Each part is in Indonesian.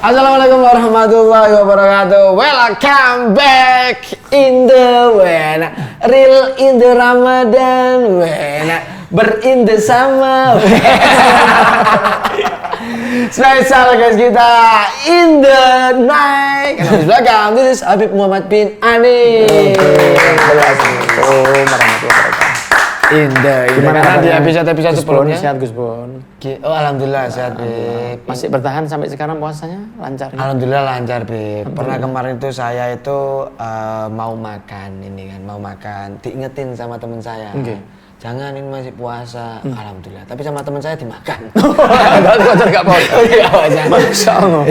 Assalamualaikum warahmatullahi wabarakatuh. Welcome back in the wena, real in the Ramadan wena, berinde sama spesial guys kita in the night. Karena di belakang this is Habib Muhammad bin Ani. Assalamualaikum warahmatullahi wabarakatuh. Gimana di episode sebelumnya? Sehat Gus Bon. Oh alhamdulillah sehat Beb. Masih bertahan sampai sekarang puasanya lancar? Alhamdulillah lancar Beb. Pernah kemarin itu saya itu mau makan ini kan, mau makan. Diingetin sama teman saya. Okay. Jangan ini masih puasa. Alhamdulillah. Tapi sama teman saya dimakan. Berarti wajar nggak puasa? Iya wajar. Masya Allah.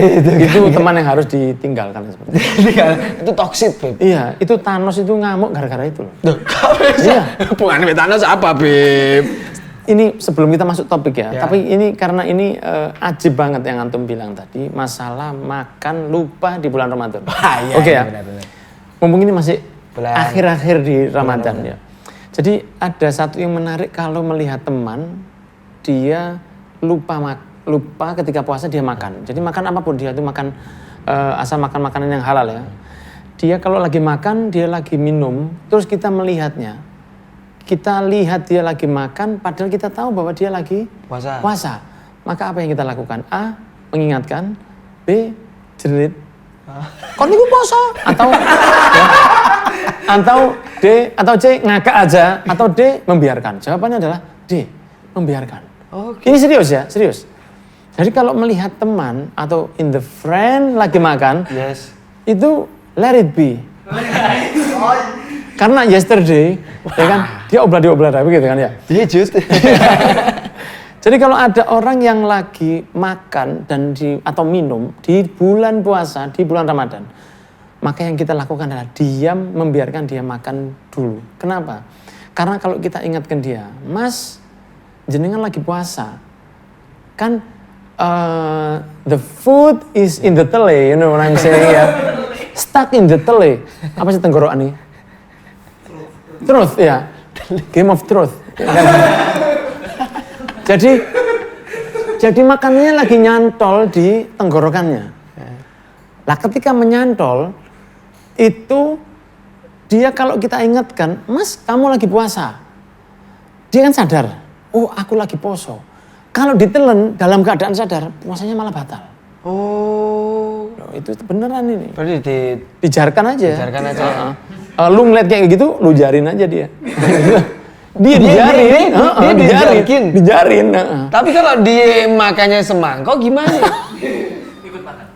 Itu teman yang harus ditinggalkan seperti itu. Itu toksik Beb. Iya, itu Thanos itu ngamuk gara-gara itu loh. Iya. Bukan Thanos apa Beb? Ini sebelum kita masuk topik ya, tapi ini karena ini ajib banget yang antum bilang tadi, masalah makan lupa di bulan Ramadan. Iya, Oke ya. Benar. Mumpung ini masih Bulan. akhir-akhir di Ramadan ya. Jadi ada satu yang menarik kalau melihat teman dia lupa ketika puasa dia makan. Jadi makan apapun dia itu makan asal makan makanan yang halal ya. Dia kalau lagi makan dia lagi minum terus kita melihatnya. Kita lihat dia lagi makan padahal kita tahu bahwa dia lagi puasa. Maka apa yang kita lakukan? A. Mengingatkan. B. Jerit. Kon niku puasa atau ya, atau D atau C ngakak aja atau D membiarkan. Jawabannya adalah D membiarkan. Okay. Ini serius ya, serius. Jadi kalau melihat teman atau in the friend lagi makan, itu let it be. Karena yesterday, ya kan, dia obladi-oblada begitu kan ya. Dia just. Jadi kalau ada orang yang lagi makan atau minum di bulan puasa, di bulan Ramadan, maka yang kita lakukan adalah diam, membiarkan dia makan dulu. Kenapa? Karena kalau kita ingatkan dia, Mas, jenengan lagi puasa, kan the food is in the tele, you know what I'm saying ya, stuck in the tele. Apa sih tenggorokan nih? Truth ya, Game of Truth. Jadi makanannya lagi nyantol di tenggorokannya. Lah ketika menyantol, itu dia kalau kita ingatkan, Mas kamu lagi puasa. Dia kan sadar, oh aku lagi poso. Kalau ditelen dalam keadaan sadar, puasanya malah batal. Oh. Loh, itu beneran ini. Berarti Dijarkan aja. Dijarkan aja. Lu ngeliat kayak gitu, lu jarin aja dia. Dia dijarin. Tapi kalau dia makannya semangkok gimana? Ikut makan.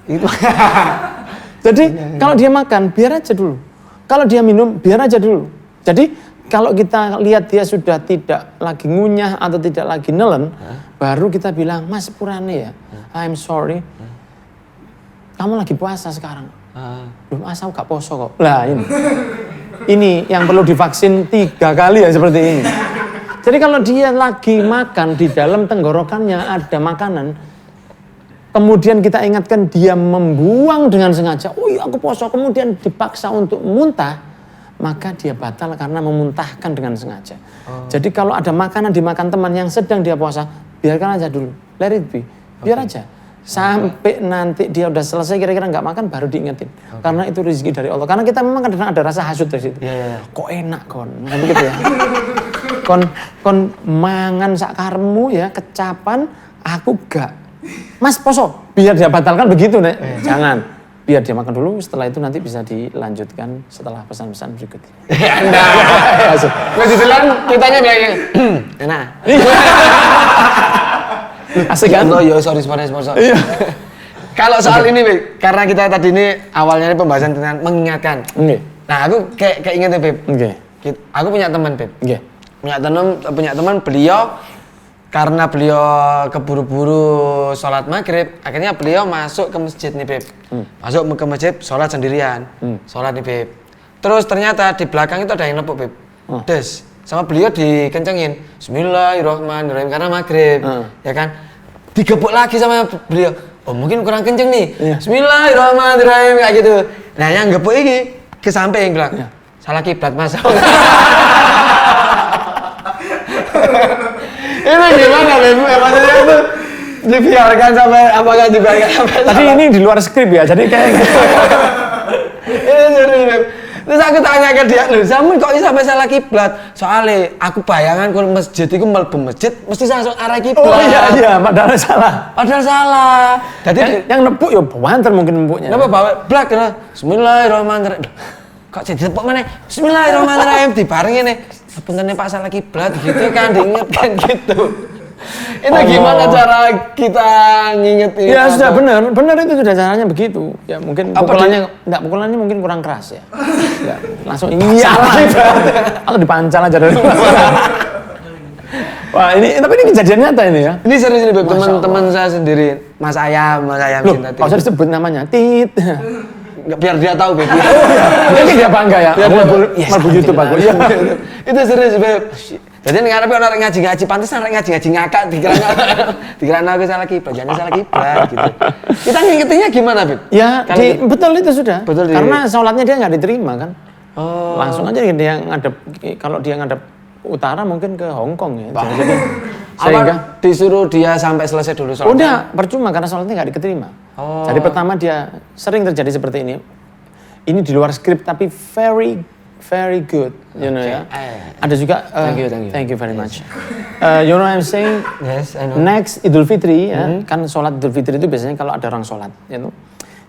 Jadi kalau dia makan biar aja dulu. Kalau dia minum biar aja dulu. Jadi kalau kita lihat dia sudah tidak lagi ngunyah atau tidak lagi nelen, baru kita bilang, Mas purane ya, I'm sorry. Kamu lagi puasa sekarang. Belum asal gak poso kok. Lah ini yang perlu divaksin 3 kali ya seperti ini. Jadi kalau dia lagi makan di dalam tenggorokannya ada makanan, kemudian kita ingatkan dia membuang dengan sengaja, oh iya aku poso, kemudian dipaksa untuk muntah, maka dia batal karena memuntahkan dengan sengaja. Jadi kalau ada makanan dimakan teman yang sedang dia puasa, biarkan aja dulu, let it be, biar aja. Sampai nanti dia udah selesai kira-kira nggak makan baru diingetin. Karena itu rezeki dari Allah. Karena kita memang kadang ada rasa hasut dari situ. Kok enak kon, kan begitu ya. Kon mangan sakarmu ya kecapan, aku gak. Mas poso, biar dia batalkan begitu nek. Jangan, biar dia makan dulu. Setelah itu nanti bisa dilanjutkan setelah pesan-pesan berikut ini. Nah, kebetulan kitanya bilangnya enak. Asik kan? Yo sorry sponsor. Kalau soal ini, Beb, karena kita tadi ini awalnya pembahasan tentang mengingatkan. Nah, aku kayak inget ya, Beb. Aku punya teman, Beb. Punya teman beliau karena beliau keburu-buru sholat maghrib, akhirnya beliau masuk ke masjid nih, Beb. Masuk ke masjid, sholat sendirian. Sholat nih, Beb. Terus ternyata di belakang itu ada yang nepuk, Beb. Des. Sama beliau dikencengin Bismillahirrahmanirrahim karena maghrib, ya kan? Digebuk lagi sama beliau. Oh mungkin kurang kenceng nih. Bismillahirrahmanirrahim kayak gitu. Nah yang gebuk ini ke samping bilang, salah kiblat mas. Ini gimana Beb? Maksudnya itu Dibiarkan sampai apakah dibiarkan sampai Tadi ini di luar skrip ya, jadi kayak Ini serius, Beb. Terus aku tanya ke dia, loh, sampean kok sampai salah kiblat? Soalnya aku bayangan kalau masjid itu mlebu masjid mesti langsung arah kiblat. oh iya, padahal salah. Padahal salah. Jadi Yang nepuk ya banter mungkin nepuknya. kenapa bawa blak kena? Bismillahirrahmanirrahim. Kok jadi tepuk mana? Bismillahirrahmanirrahim dibarengin nih. Sebenarnya Pak salah kiblat gitu kan diingatkan gitu. Itu gimana cara kita ngingetin? Ya sudah atau- benar itu sudah caranya begitu. Ya mungkin Apa pukulannya mungkin kurang keras ya. Ya, langsung iya atau dipancal aja dari luar. Wah tapi ini kejadian nyata ini ya. Ini serius nih, Beb. Teman-teman saya sendiri, Mas Ayam Loh, cinta kalau usah disebut namanya, Tit. Nggak, biar dia tahu, Beb. Mungkin dia bangga ya. Biar dia Yes, mau YouTube aku. Iya. Itu serius, Beb. Jadi ngarepe orang ngaji-ngaji pantes orang ngaji-ngaji ngakak dikira aku salah kiblat, jangan salah kiblat gitu. Kita ngingetinnya gimana, Beb? Ya, betul itu sudah. Betul, karena sholatnya dia nggak diterima kan. Oh. Langsung aja dia ngadep, kalau dia ngadep utara mungkin ke Hong Kong ya. Jadi, Apa disuruh dia sampai selesai dulu sholatnya? udah percuma karena sholatnya nggak diterima. Oh. Jadi pertama dia sering terjadi seperti ini. Ini di luar skrip tapi very good, you know ya. Ada juga thank you very much. You know what I'm saying? Yes, I know. Next Idul Fitri ya, kan sholat Idul Fitri itu biasanya kalau ada orang sholat, itu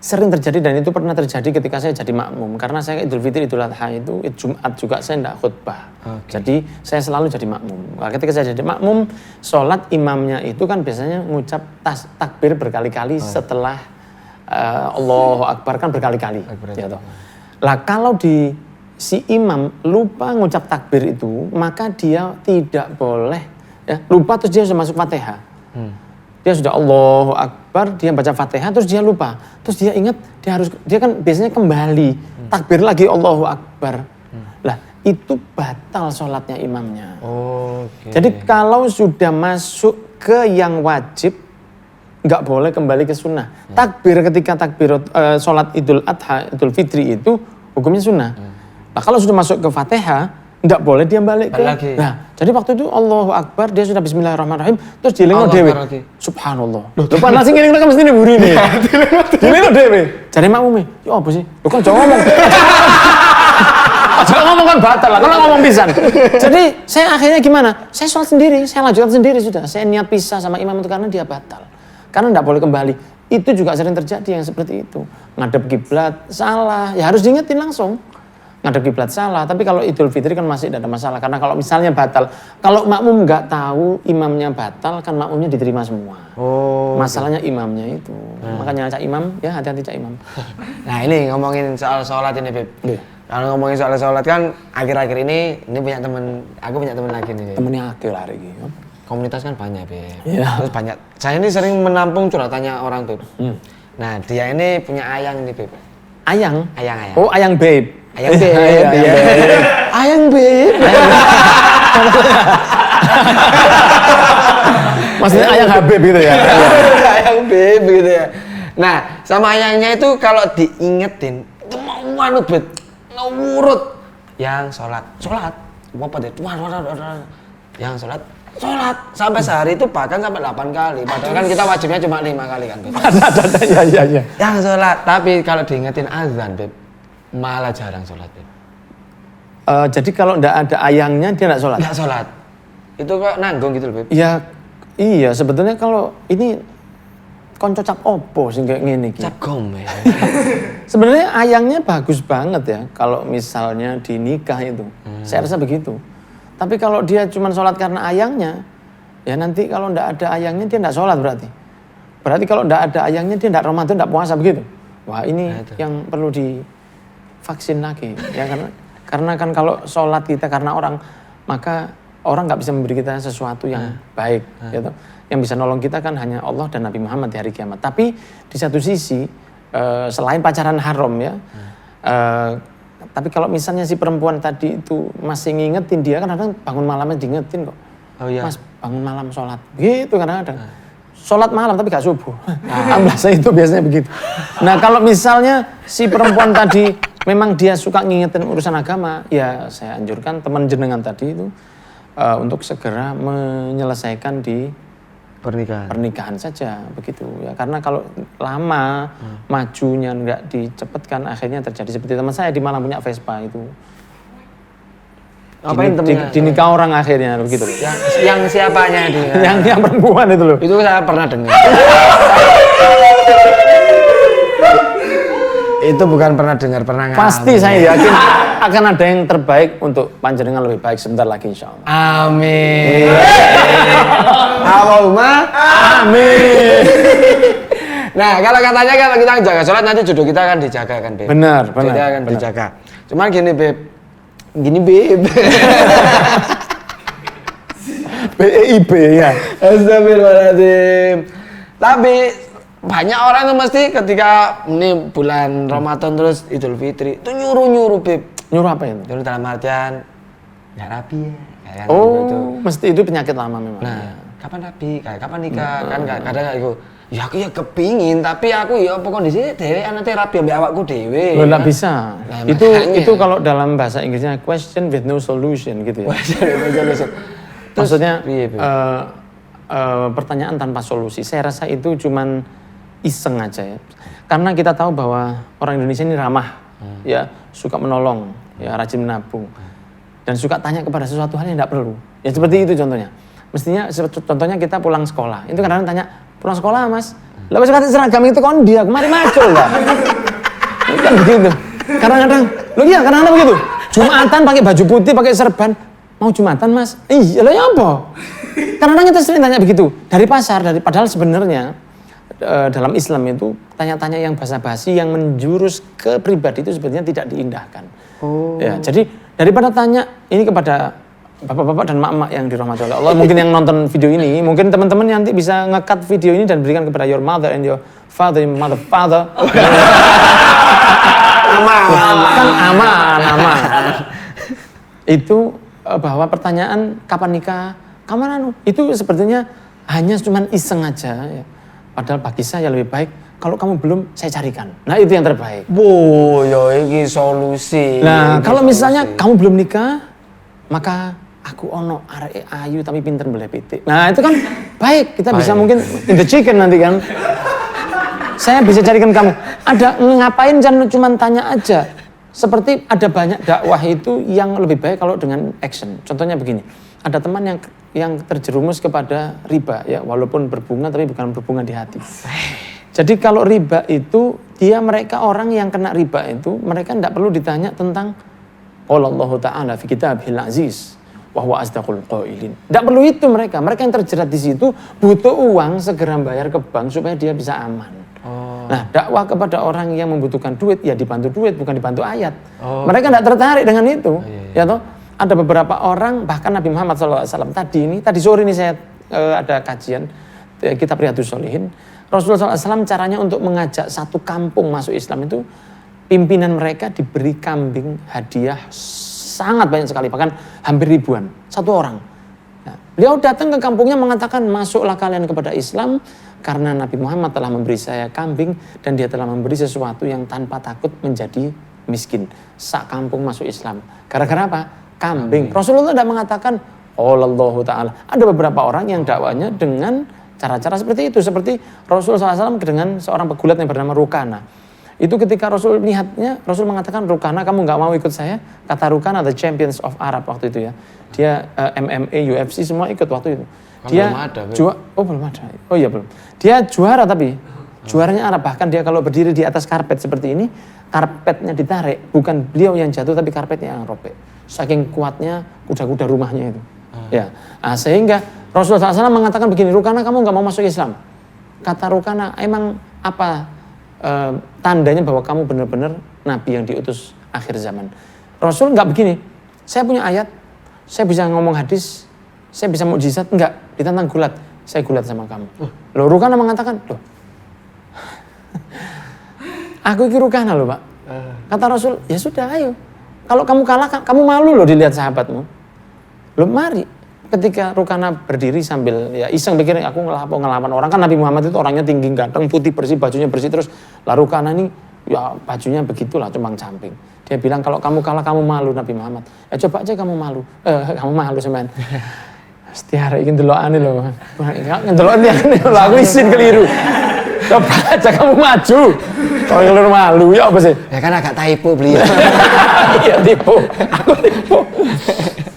sering terjadi dan itu pernah terjadi ketika saya jadi makmum karena saya Idul Fitri Idul Adha itu Jumat juga saya tidak khutbah. Jadi saya selalu jadi makmum. Nah, ketika saya jadi makmum, sholat imamnya itu kan biasanya ngucap takbir berkali-kali setelah Allahu Akbar kan berkali-kali. Ya toh. Lah kalau si imam lupa ngucap takbir itu, maka dia tidak boleh ya, lupa terus dia sudah masuk Fatihah. Dia sudah Allahu Akbar, dia baca Fatihah terus dia lupa. Terus dia ingat dia kan biasanya kembali takbir lagi Allahu Akbar. Lah, itu batal sholatnya imamnya. Jadi kalau sudah masuk ke yang wajib nggak boleh kembali ke sunnah. Takbir ketika takbir sholat Idul Adha, Idul Fitri itu hukumnya sunnah. Nah kalau sudah masuk ke Fatihah, nggak boleh dia balik ke. Lagi. Nah, jadi waktu itu Allahu Akbar, dia sudah Bismillahirrahmanirrahim, terus dilingno dhewe. Subhanallah. Lho panas sing ngene kan mesti mburi nih. Dilingno dhewe. Jare makmume, "Yo apa sih? Lho kan jangan ngomong." Jangan ngomong kan batal lah, kalau ngomong pisan. Jadi saya akhirnya gimana? Saya sholat sendiri, saya lanjutkan sendiri sudah. Saya niat pisah sama imam itu karena dia batal. Karena nggak boleh kembali. Itu juga sering terjadi yang seperti itu. Ngadep kiblat salah, ya harus diingetin langsung. Ngadep kiblat salah, tapi kalau Idul Fitri kan masih tidak ada masalah. Karena kalau misalnya batal, kalau makmum nggak tahu imamnya batal, kan makmumnya diterima semua. Masalahnya imamnya itu. Makanya Cak Imam, ya hati-hati Cak Imam. Nah ini ngomongin soal sholat ini, Beb. Kalau ngomongin soal sholat kan akhir-akhir ini aku punya teman lagi nih, Beb. Temennya akhir hari ini. Komunitas kan banyak, Beb. Iya. Terus banyak. Saya ini sering menampung curhatannya orang, Beb. Nah dia ini punya ayang nih, Beb. Ayang? Ayang. Oh, ayang babe. Ayang Beb. Ayang Beb. Maksudnya ayang Habib gitu ya? Ayang Beb gitu ya. Nah, sama ayangnya itu kalau diingetin, itu mau manut, Beb. Ngurut. Yang sholat. Apa deh? Yang sholat. Sampai sehari itu bahkan sampai 8 kali. Padahal kan kita wajibnya cuma 5 kali kan, Beb. Ada, ya. Yang sholat. Tapi kalau diingetin azan, Beb, malah jarang sholat, Beb. Jadi kalau nggak ada ayangnya dia nggak sholat? Nggak sholat. Itu kok nanggung gitu loh, Beb. Ya, iya sebetulnya kalau ini konco cap opo sih kayak gini. Cap gom ya. Sebenarnya ayangnya bagus banget ya kalau misalnya di nikah itu. Saya rasa begitu. Tapi kalau dia cuma sholat karena ayangnya, ya nanti kalau nggak ada ayangnya dia nggak sholat berarti. Berarti kalau nggak ada ayangnya dia nggak Ramadan, nggak puasa begitu. Wah ini yang perlu divaksin lagi. Ya karena kan kalau sholat kita karena orang, maka orang nggak bisa memberi kita sesuatu yang baik. Gitu. Yang bisa nolong kita kan hanya Allah dan Nabi Muhammad di hari kiamat. Tapi di satu sisi, selain pacaran haram ya, tapi kalau misalnya si perempuan tadi itu masih ngingetin dia, kadang-kadang bangun malamnya diingetin kok. Oh iya. Mas bangun malam sholat, gitu kadang-kadang. Sholat malam tapi gak subuh. Amblasnya itu biasanya begitu. Nah kalau misalnya si perempuan tadi memang dia suka ngingetin urusan agama, ya saya anjurkan teman jenengan tadi itu untuk segera menyelesaikan di pernikahan saja begitu ya. Karena kalau lama majunya nggak dicepatkan, akhirnya terjadi seperti teman saya di Malang punya Vespa itu. Ngapain temennya? Dinikah orang akhirnya begitu loh. Yang siapanya dia? yang perempuan itu loh. Itu saya pernah dengar. Itu bukan pernah dengar, pernah ngalamin. Pasti saya yakin akan ada yang terbaik untuk panjenengan lebih baik sebentar lagi insya Allah. Amin. Allahumma amin. Nah, kalau katanya kalau kita jaga sholat nanti jodoh kita akan dijaga kan, Beb? Benar. Kita akan dijaga. Cuman gini, Beb. BEIB ya. Astagfirullahaladzim. Tapi banyak orang tuh mesti ketika ini bulan Ramadan terus Idul Fitri itu nyuruh Beb. Nyuruh apa itu? Nyuruh dalam artian nggak rapi ya. Kayak gitu. Mesti itu penyakit lama memang. Nah, kapan rapi? Kayak kapan nikah? Kan kadang kayak gitu. Ya aku ya kepingin, tapi aku ya apa kondisinya dewe anaknya rapi ambek awakku dewe. Loh, nggak bisa. Nah, itu kalau dalam bahasa Inggrisnya question with no solution gitu ya. Maksudnya pertanyaan tanpa solusi. Saya rasa itu cuman iseng aja ya. Karena kita tahu bahwa orang Indonesia ini ramah, ya, suka menolong, ya, rajin menabung, dan suka tanya kepada sesuatu hal yang tidak perlu. Ya seperti itu contohnya. Mestinya contohnya kita pulang sekolah, itu kadang-kadang tanya, pulang sekolah mas, lah pas kasih seragam itu kon dia kemarin macul lah. Itu kan begitu. Kadang-kadang, lo iya kadang-kadang begitu. Jumatan pakai baju putih, pakai serban, mau Jumatan mas? Iya lah ya apa? Kadang-kadang kita sering tanya begitu dari pasar, padahal sebenarnya dalam Islam itu tanya-tanya yang basa-basi yang menjurus ke pribadi itu sebenarnya tidak diindahkan. Ya, jadi daripada tanya ini kepada bapak-bapak dan mak-mak yang dirahmati oleh Allah, mungkin yang nonton video ini, mungkin teman-teman nanti bisa nge-cut video ini dan berikan kepada your mother and your father, your mother, father. Aman. Itu bahwa pertanyaan kapan nikah, kapan anu, itu sepertinya hanya cuman iseng aja ya. Padahal bagi saya lebih baik kalau kamu belum, saya carikan. Nah, itu yang terbaik. Boh, yo ini solusi. Nah, kalau misalnya kamu belum nikah, maka aku ono arek ayu tapi pinter belah pitik. Nah, itu kan baik. Kita bisa mungkin in the chicken nanti kan. Saya bisa carikan kamu. Ada ngapain jangan cuma tanya aja. Seperti ada banyak dakwah itu yang lebih baik kalau dengan action. Contohnya begini. Ada teman yang terjerumus kepada riba ya, walaupun berbunga tapi bukan berbunga di hati. Jadi kalau riba itu mereka orang yang kena riba itu mereka tidak perlu ditanya tentang Allah Ta'ala fi kitabihil aziz wa huwa asdaqul qailin. Tidak perlu itu mereka yang terjerat di situ butuh uang segera bayar ke bank supaya dia bisa aman. Nah, dakwah kepada orang yang membutuhkan duit ya dibantu duit bukan dibantu ayat. Mereka tidak tertarik dengan itu. Ya toh? Ada beberapa orang, bahkan Nabi Muhammad SAW tadi sore ini saya ada kajian kitab Riyadhus Shalihin. Rasulullah SAW caranya untuk mengajak satu kampung masuk Islam itu pimpinan mereka diberi kambing hadiah sangat banyak sekali, bahkan hampir ribuan, satu orang. Nah, beliau datang ke kampungnya mengatakan masuklah kalian kepada Islam karena Nabi Muhammad telah memberi saya kambing dan dia telah memberi sesuatu yang tanpa takut menjadi miskin. Sak kampung masuk Islam. Gara-gara apa? Kambing. Rasulullah tidak mengatakan Allah Ta'ala. Ada beberapa orang yang dakwanya dengan cara-cara seperti itu. Seperti Rasulullah SAW dengan seorang pegulat yang bernama Rukana. Itu ketika Rasul melihatnya, Rasul mengatakan, Rukana kamu gak mau ikut saya? Kata Rukana, the champions of Arab waktu itu ya. Dia MMA, UFC semua ikut waktu itu. Dia belum ada. Oh iya belum. Dia juara tapi. Juaranya Arab. Bahkan dia kalau berdiri di atas karpet seperti ini, karpetnya ditarik. Bukan beliau yang jatuh tapi karpetnya yang robek. Saking kuatnya kuda-kuda rumahnya itu. Ya. Nah, sehingga Rasulullah SAW mengatakan begini, Rukana kamu gak mau masuk Islam. Kata Rukana, emang apa tandanya bahwa kamu benar-benar Nabi yang diutus akhir zaman? Rasul gak begini, saya punya ayat, saya bisa ngomong hadis, saya bisa mukjizat, enggak, ditantang gulat, saya gulat sama kamu. Loh Rukana mengatakan, loh aku ini Rukana loh Pak. Kata Rasul, ya sudah ayo. Kalau kamu kalah, kamu malu loh dilihat sahabatmu. Loh mari. Ketika Rukana berdiri sambil ya iseng pikir aku ngelawan orang. Kan Nabi Muhammad itu orangnya tinggi, ganteng, putih, bersih, bajunya bersih. Terus lah Rukana ini ya bajunya begitulah, cuman camping. Dia bilang kalau kamu kalah kamu malu Nabi Muhammad. Ya coba aja kamu malu. Kamu malu semen. Setiara iki ndelokane lho. Ndelok ndekne lho aku isin keliru. Coba aja kamu maju. Kalau keliru malu ya apa sih? Ya kan agak typo beliau. Iya tipu. Aku tipu.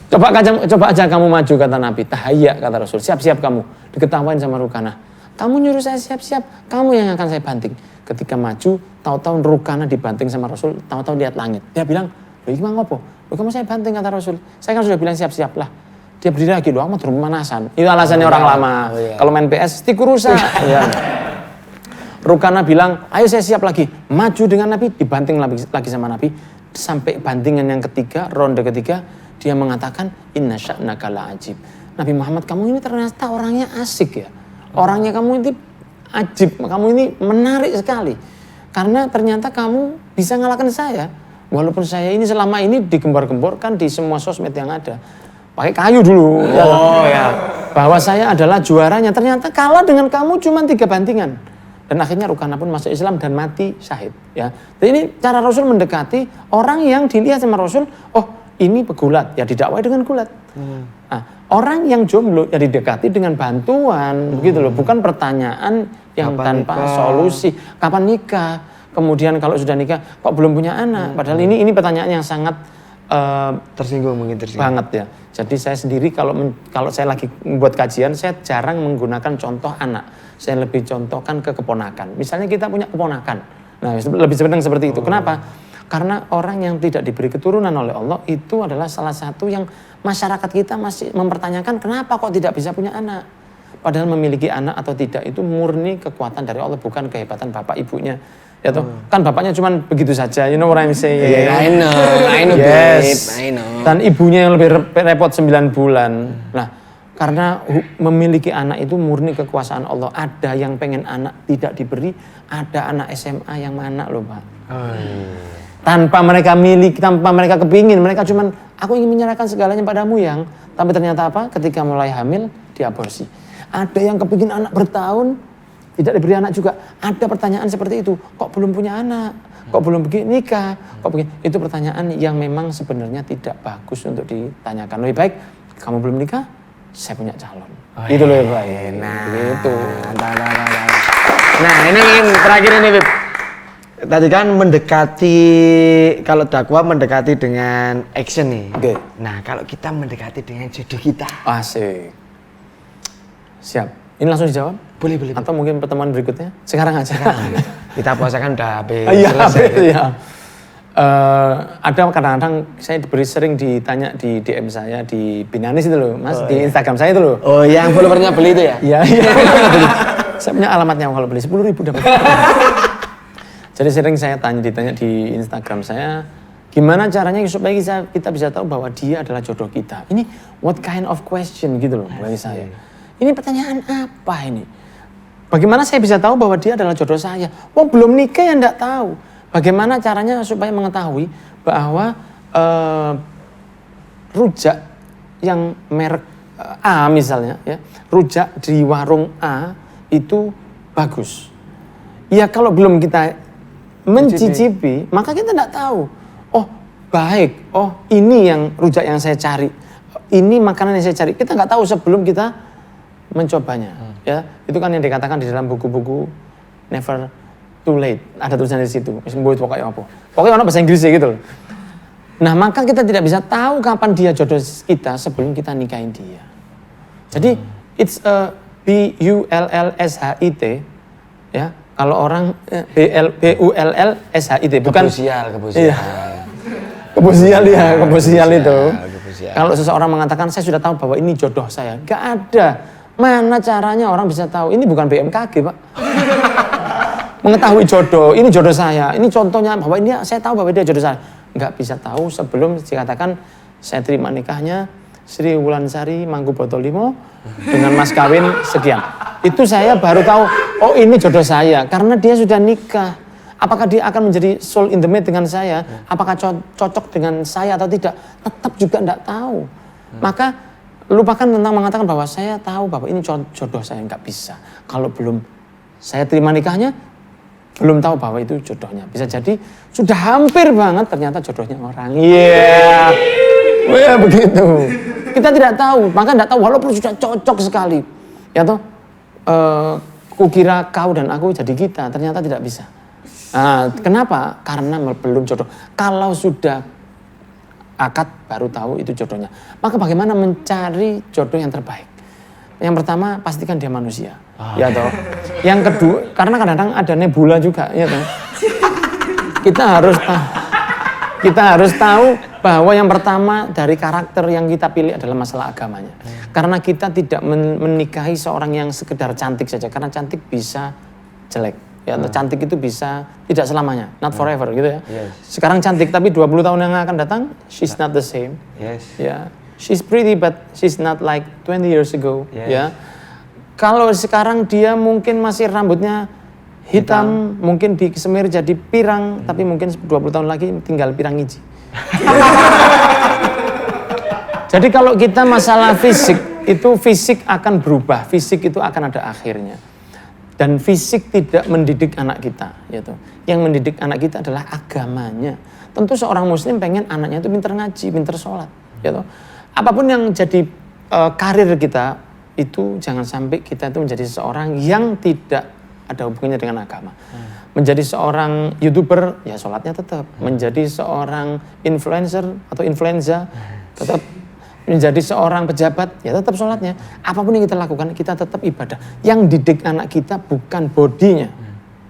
Coba aja kamu maju kata Nabi. Tahayya kata Rasul. Siap-siap kamu. Diketawain sama Rukanah. Kamu nyuruh saya siap-siap. Kamu yang akan saya banting. Ketika maju, tahu-tahu Rukanah dibanting sama Rasul. Tahu-tahu lihat langit. Dia bilang, loh gimana ngopo? Loh kamu saya banting kata Rasul. Saya kan sudah bilang siap-siap lah. Dia berdiri lagi, loh aku mau turun pemanasan. Itu alasannya orang lama. Iya. Kalau main PS, stiku rusak. Ya. Rukanah bilang, ayo saya siap lagi. Maju dengan Nabi, dibanting lagi sama Nabi. Sampai bantingan yang ketiga, ronde ketiga, dia mengatakan, inna sya'naka la'ajib. Nabi Muhammad, kamu ini ternyata orangnya asik ya. Orangnya kamu ini ajib, kamu ini menarik sekali. Karena ternyata kamu bisa ngalahkan saya. Walaupun saya ini selama ini digembor-gemborkan di semua sosmed yang ada. Pakai kayu dulu. Ya. Bahwa saya adalah juaranya. Ternyata kalah dengan kamu cuma 3 bantingan. Dan akhirnya Rukanah pun masuk Islam dan mati syahid. Ya. Jadi ini cara Rasul mendekati orang yang dilihat sama Rasul, oh ini pegulat, ya didakwai dengan gulat. Nah, orang yang jomblo ya didekati dengan bantuan, begitu loh. Bukan pertanyaan yang Kapan tanpa nikah? solusi. Kapan nikah? Kemudian kalau sudah nikah, kok belum punya anak? Padahal ini pertanyaan yang sangat Tersinggung mungkin tersinggung. banget ya. Jadi saya sendiri kalau saya lagi membuat kajian, saya jarang menggunakan contoh anak. Saya lebih contohkan ke keponakan. Misalnya kita punya keponakan. Nah, lebih sebenarnya seperti itu. Kenapa? Karena orang yang tidak diberi keturunan oleh Allah itu adalah salah satu yang masyarakat kita masih mempertanyakan kenapa kok tidak bisa punya anak. Padahal memiliki anak atau tidak itu murni kekuatan dari Allah, bukan kehebatan bapak ibunya. Ya toh, kan bapaknya cuman begitu saja, you know what I'm saying. Yeah, I know, Yes. babe, I know. Dan ibunya yang lebih repot 9 bulan. Nah, karena memiliki anak itu murni kekuasaan Allah. Ada yang pengen anak tidak diberi, ada anak SMA yang mana loh Pak. Tanpa mereka milik, tanpa mereka kepingin, mereka cuman aku ingin menyerahkan segalanya padamu yang. Tapi ternyata apa? Ketika mulai hamil, diaborsi. Ada yang kepingin anak bertahun, tidak diberi anak juga. Ada pertanyaan seperti itu. Kok belum punya anak? Kok belum begini nikah? Kok begini? Itu pertanyaan yang memang sebenarnya tidak bagus untuk ditanyakan. Lebih baik kamu belum nikah, saya punya calon. Itu loh Pak. Nah, Gitu. Nah ini yang terakhir ini Bib. Tadi kan mendekati, kalau dakwah mendekati dengan action nih. Oke. Nah kalau kita mendekati dengan jodoh kita. Asik. Siap. Ini langsung dijawab? Boleh. Atau mungkin pertemuan berikutnya? Sekarang aja. Kita puasa kan udah habis. Iya, selesai. iya. Ada kadang-kadang saya sering ditanya di DM saya di Binanis itu loh, Mas, di Instagram saya itu loh. Oh yang followernya beli itu ya? Iya. Saya punya alamatnya kalau beli 10.000 dapat. Jadi sering saya ditanya di Instagram saya, gimana caranya supaya kita bisa tahu bahwa dia adalah jodoh kita. Ini what kind of question gitu loh bagi saya. Ini pertanyaan apa ini? Bagaimana saya bisa tahu bahwa dia adalah jodoh saya? Wong belum nikah ya enggak tahu. Bagaimana caranya supaya mengetahui bahwa rujak yang merek A misalnya, ya, rujak di warung A itu bagus. Ya kalau belum kita mencicipi, maka kita enggak tahu. Oh baik, oh ini yang rujak yang saya cari, ini makanan yang saya cari. Kita nggak tahu sebelum kita mencobanya, ya itu kan yang dikatakan di dalam buku-buku Never Too Late, ada tulisan di situ. Pokoknya apa? Pokoknya orang bahasa Inggris gitu loh. Nah maka kita tidak bisa tahu kapan dia jodoh kita sebelum kita nikahin dia. Jadi it's a B-U-L-L-S-H-I-T, ya kalau orang B-U-L-L-S-H-I-T bukan kebusial. Iya. Kebusial ya, kebusial itu. Kebusial. Kalau seseorang mengatakan saya sudah tahu bahwa ini jodoh saya, nggak ada. Mana caranya orang bisa tahu? Ini bukan BMKG Pak. Mengetahui jodoh, ini jodoh saya. Ini contohnya bahwa ini saya tahu bahwa dia jodoh saya. Nggak bisa tahu sebelum dikatakan saya terima nikahnya Sri Wulansari Mangkubotolimo dengan mas kawin sekian. Itu saya baru tahu, oh ini jodoh saya karena dia sudah nikah. Apakah dia akan menjadi soul in the mate dengan saya? Apakah cocok dengan saya atau tidak? Tetap juga enggak tahu. Maka lupakan tentang mengatakan bahwa saya tahu bahwa ini jodoh saya, nggak bisa. Kalau belum saya terima nikahnya, belum tahu bahwa itu jodohnya. Bisa jadi sudah hampir banget ternyata jodohnya orang. Iya. Yeah. Begitu. Kita tidak tahu, maka tidak tahu walaupun sudah cocok sekali. Ya toh, kukira kau dan aku jadi kita, ternyata tidak bisa. Nah, kenapa? Karena belum jodoh. Kalau sudah akad baru tahu itu jodohnya. Maka bagaimana mencari jodoh yang terbaik? Yang pertama pastikan dia manusia, ya toh. Yang kedua, karena kadang-kadang ada nebula juga, ya toh. Kita harus tahu bahwa yang pertama dari karakter yang kita pilih adalah masalah agamanya. Karena kita tidak menikahi seorang yang sekedar cantik saja, karena cantik bisa jelek. Ya, cantik itu bisa tidak selamanya, not forever gitu ya. Yes. Sekarang cantik tapi 20 tahun yang akan datang, she's not the same. Yes. Ya, she's pretty but she's not like 20 years ago. Yes. Ya, kalau sekarang dia mungkin masih rambutnya hitam. Mungkin disemir jadi pirang, tapi mungkin 20 tahun lagi tinggal pirang hiji. Jadi kalau kita masalah fisik, itu fisik akan berubah, fisik itu akan ada akhirnya. Dan fisik tidak mendidik anak kita, gitu. Yang mendidik anak kita adalah agamanya. Tentu seorang muslim pengen anaknya itu pintar ngaji, pintar sholat, gitu. Apapun yang jadi karir kita, itu jangan sampai kita itu menjadi seorang yang tidak ada hubungannya dengan agama. Menjadi seorang YouTuber, ya sholatnya tetap. Menjadi seorang influencer atau influenza, tetap. Menjadi seorang pejabat, ya tetap sholatnya. Apapun yang kita lakukan, kita tetap ibadah. Yang didik anak kita bukan bodinya.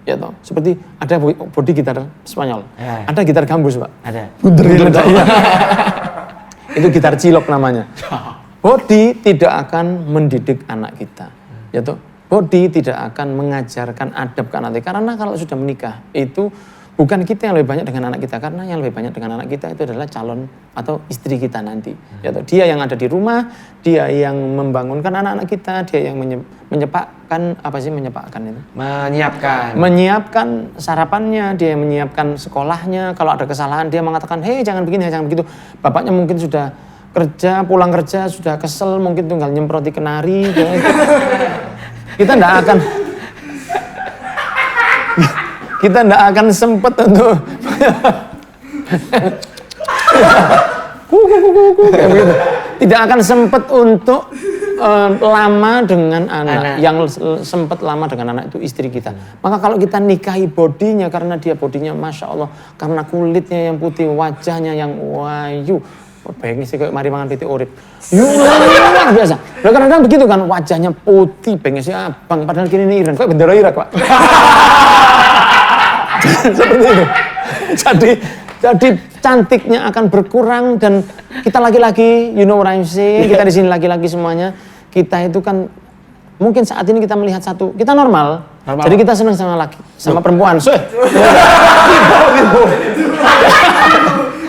Ya toh, seperti ada body gitar Spanyol. Ya. Ada gitar gambus, Pak. Ada. Ya. Itu gitar cilok namanya. Body tidak akan mendidik anak kita. Ya toh, body tidak akan mengajarkan adab ke anak kita. Karena kalau sudah menikah, itu bukan kita yang lebih banyak dengan anak kita, karena yang lebih banyak dengan anak kita itu adalah calon atau istri kita nanti. Yaitu dia yang ada di rumah, dia yang membangunkan anak-anak kita, dia yang menyiapkan sarapannya, dia yang menyiapkan sekolahnya. Kalau ada kesalahan dia mengatakan, hei jangan begini, jangan begitu. Bapaknya mungkin sudah kerja, pulang kerja sudah kesel, mungkin tinggal nyemproti kenari. Kita tidak akan sempat untuk tidak akan sempat untuk lama dengan anak. Yang sempat lama dengan anak itu istri kita. Maka kalau kita nikahi bodinya, karena dia bodinya Masya Allah, karena kulitnya yang putih, wajahnya yang wayu, bayangin sih kayak mari mangan pitik urip. Luar biasa. Kadang-kadang begitu kan, wajahnya putih, pengen sih abang, padahal kini ini Iran, kayak bendera Irak, Pak. Seperti itu. Jadi cantiknya akan berkurang, dan kita laki-laki, you know what I'm saying, kita di sini laki-laki semuanya, kita itu kan mungkin saat ini kita melihat satu, kita normal. Jadi kita senang sama laki, sama perempuan.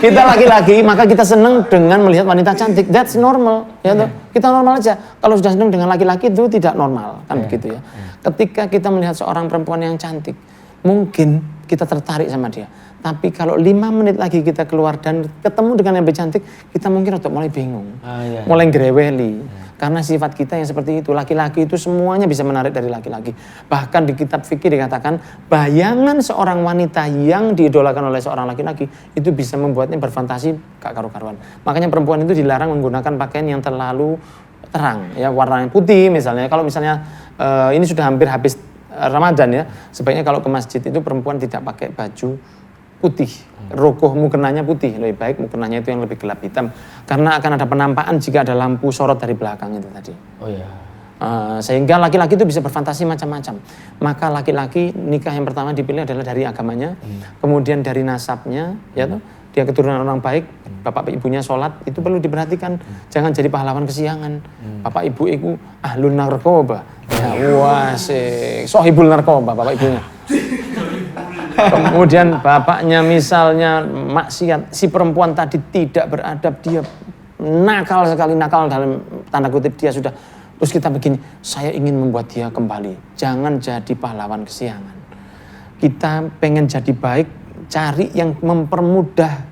Kita laki-laki, maka kita senang dengan melihat wanita cantik. That's normal, ya toh. Kita normal aja. Kalau sudah senang dengan laki-laki itu tidak normal, kan begitu ya. Ketika kita melihat seorang perempuan yang cantik, mungkin kita tertarik sama dia. Tapi kalau 5 menit lagi kita keluar dan ketemu dengan yang lebih cantik, kita mungkin mulai bingung, mulai greweli. Karena sifat kita yang seperti itu, laki-laki itu semuanya bisa menarik dari laki-laki. Bahkan di kitab fikih dikatakan, bayangan seorang wanita yang diidolakan oleh seorang laki-laki, itu bisa membuatnya berfantasi gak karu-karuan. Makanya perempuan itu dilarang menggunakan pakaian yang terlalu terang, ya warna putih misalnya. Kalau misalnya ini sudah hampir habis Ramadan ya, sebaiknya kalau ke masjid itu perempuan tidak pakai baju putih, rokoh mukenanya putih, lebih baik mukenanya itu yang lebih gelap hitam, karena akan ada penampakan jika ada lampu sorot dari belakang itu tadi. Oh iya. Sehingga laki-laki itu bisa berfantasi macam-macam. Maka laki-laki nikah yang pertama dipilih adalah dari agamanya, kemudian dari nasabnya, ya toh, dia keturunan orang baik, bapak ibunya sholat, itu perlu diperhatikan. Jangan jadi pahlawan kesiangan. Bapak ibu itu ahlun narkoba. Ya, wah sohibul narkoba bapak ibunya. Kemudian bapaknya misalnya maksiat, si perempuan tadi tidak beradab, dia nakal sekali, nakal dalam tanda kutip, dia sudah, terus kita begini, saya ingin membuat dia kembali. Jangan jadi pahlawan kesiangan. Kita pengen jadi baik, cari yang mempermudah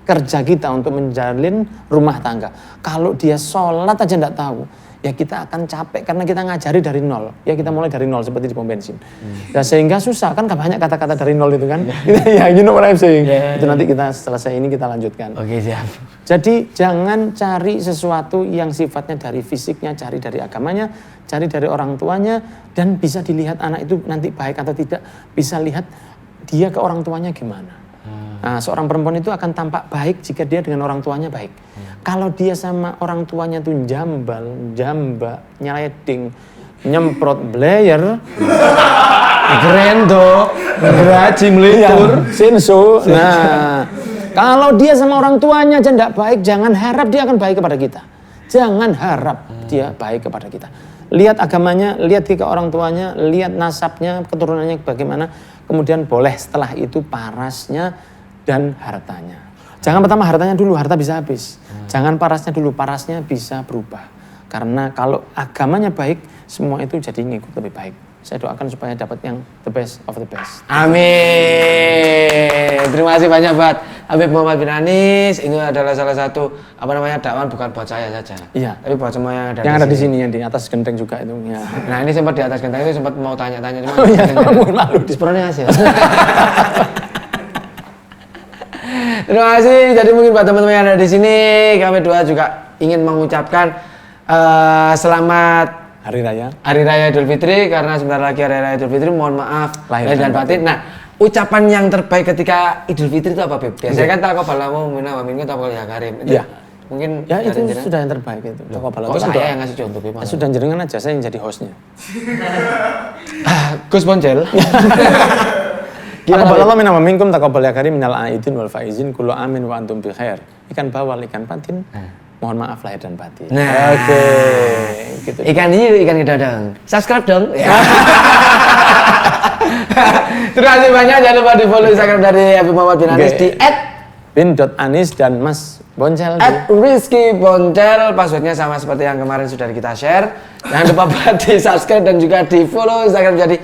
kerja kita untuk menjalin rumah tangga. Kalau dia sholat aja enggak tahu, ya kita akan capek karena kita ngajari dari nol. Ya kita mulai dari nol seperti di pom bensin. Ya sehingga susah kan banyak kata-kata dari nol itu kan. Ya you know what I'm saying. Itu nanti kita selesai ini kita lanjutkan. Oke, siap. Jadi jangan cari sesuatu yang sifatnya dari fisiknya, cari dari agamanya, cari dari orang tuanya, dan bisa dilihat anak itu nanti baik atau tidak, bisa lihat dia ke orang tuanya gimana. Nah, seorang perempuan itu akan tampak baik jika dia dengan orang tuanya baik. Kalau dia sama orang tuanya tuh jambal, jamba, nyeleding, nyemprot blayer, Gerendo, geraji melitur, senso. Nah, kalau dia sama orang tuanya aja enggak baik, jangan harap dia akan baik kepada kita. Jangan harap dia baik kepada kita. Lihat agamanya, lihat ke orang tuanya, lihat nasabnya, keturunannya bagaimana. Kemudian boleh setelah itu parasnya dan hartanya. Jangan pertama hartanya dulu, harta bisa habis. Jangan parasnya dulu, parasnya bisa berubah. Karena kalau agamanya baik, semua itu jadi ngikut lebih baik. Saya doakan supaya dapat yang the best of the best. Amin. Terima kasih banyak buat Habib Muhammad bin Anis. Ini adalah salah satu dakwaan bukan buat saya saja. Iya. Tapi buat semua yang ada Yang ada di sini, yang di atas genteng juga itu. Ya. Nah ini sempat di atas genteng itu sempat mau tanya-tanya cuma Mohon malu. dispornya hasil. Terima kasih. Jadi mungkin buat teman-teman yang ada di sini, kami doa juga ingin mengucapkan selamat Hari Raya Idul Fitri, karena sebentar lagi Hari Raya Idul Fitri. Mohon maaf lahir dan batin. Nah, ucapan yang terbaik ketika Idul Fitri itu apa, Beb? Biasanya kan taqabbalalahu minna wa minkum taqabbal ya karim. Iya. Mungkin ya itu jenengan. sudah yang terbaik itu. Kok saya yang ngasih contoh, Beb? Sudah jenengan aja, saya yang jadi hostnya. Gus Boncel. Taqabbalallahu minna wa minkum taqabbal ya karim minal aidin wal faizin kullu amin wa antum bi khair. Ikan bawal, ikan patin. Mohon maaf lahir dan batin. Nah, oke. Gitu. Ikan hiu, ikan gedadang. Subscribe dong. Ya. Terima kasih banyak. Jangan lupa di follow Instagram dari Habib Muhammad bin Anis di @bin.anis dan Mas Boncel. @Rizky Boncel. Passwordnya sama seperti yang kemarin sudah kita share. Jangan lupa buat di subscribe dan juga di follow Instagram jadi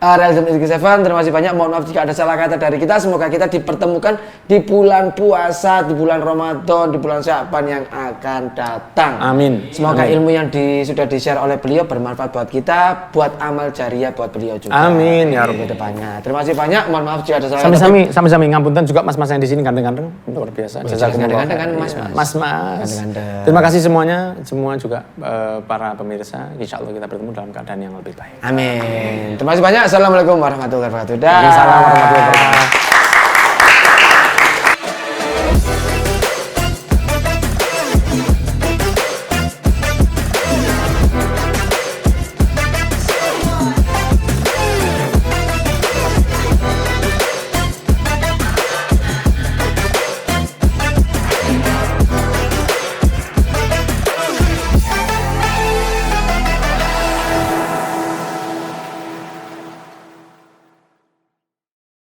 Realism Rizky Seven. Terima kasih banyak. Mohon maaf jika ada salah kata dari kita. Semoga kita dipertemukan di bulan puasa, di bulan Ramadan, di bulan Sya'ban yang akan datang. Amin. Semoga Amin. ilmu yang sudah di-share oleh beliau bermanfaat buat kita, buat amal jariah buat beliau juga. Amin ya Rabb. Di depannya. Terima kasih banyak. Mohon maaf jika ada salah kata. Sami-sami ngapunten juga mas-mas yang di sini ganteng-ganteng, luar biasa. Ganteng-ganteng kan mas-mas. Mas-mas. Ganteng-ganteng. Terima kasih semuanya, semua juga para pemirsa. Insya Allah kita bertemu dalam keadaan yang lebih baik. Amin. Terima kasih banyak. Assalamualaikum warahmatullahi wabarakatuh. Waalaikumsalam warahmatullahi wabarakatuh.